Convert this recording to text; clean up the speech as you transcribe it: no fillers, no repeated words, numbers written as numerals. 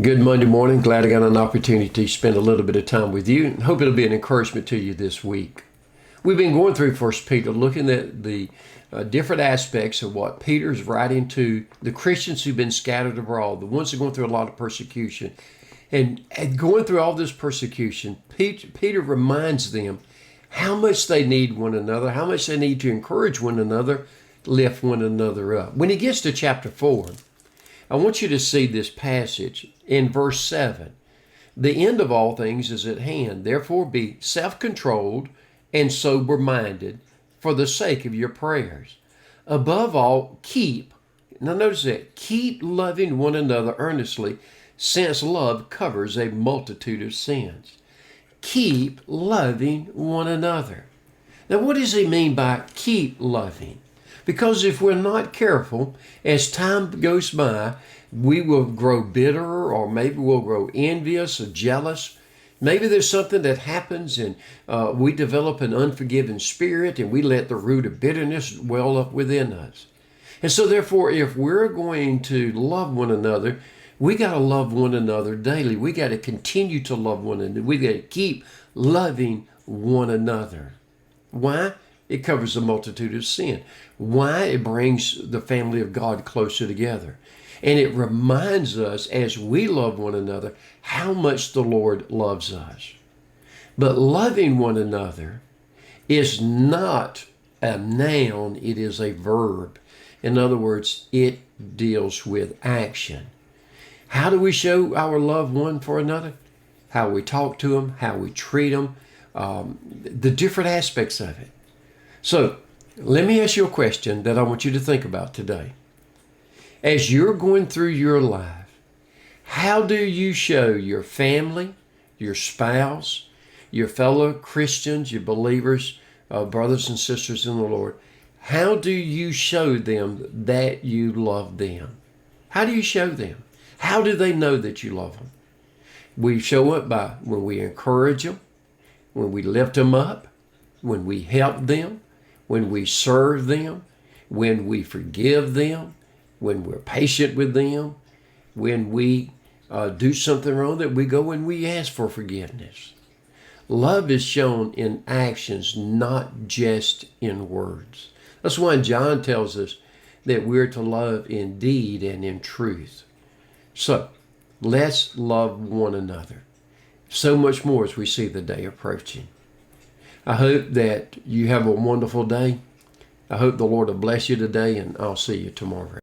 Good Monday morning. Glad I got an opportunity to spend a little bit of time with you, and hope it'll be an encouragement to you this week. We've been going through First Peter, looking at the different aspects of what Peter's writing to the Christians who've been scattered abroad, the ones who are going through a lot of persecution. And going through all this persecution, Peter reminds them how much they need one another, how much they need to encourage one another, lift one another up. When he gets to chapter 4, I want you to see this passage in verse 7. The end of all things is at hand. Therefore be self-controlled and sober-minded for the sake of your prayers. Above all, now notice that, keep loving one another earnestly, since love covers a multitude of sins. Keep loving one another. Now what does he mean by keep loving? Because if we're not careful, as time goes by, we will grow bitter, or maybe we'll grow envious or jealous. Maybe there's something that happens and we develop an unforgiving spirit, and we let the root of bitterness well up within us. And so therefore, if we're going to love one another, we got to love one another daily. We got to continue to love one another. We got to keep loving one another. Why? It covers a multitude of sin. Why? It brings the family of God closer together. And it reminds us, as we love one another, how much the Lord loves us. But loving one another is not a noun, it is a verb. In other words, it deals with action. How do we show our love one for another? How we talk to them, how we treat them, the different aspects of it. So let me ask you a question that I want you to think about today. As you're going through your life, how do you show your family, your spouse, your fellow Christians, your believers, brothers and sisters in the Lord, how do you show them that you love them? How do you show them? How do they know that you love them? We show it by when we encourage them, when we lift them up, when we help them, when we serve them, when we forgive them, when we're patient with them, when we do something wrong, that we go and we ask for forgiveness. Love is shown in actions, not just in words. That's why John tells us that we're to love in deed and in truth. So let's love one another. So much more as we see the day approaching. I hope that you have a wonderful day. I hope the Lord will bless you today, and I'll see you tomorrow.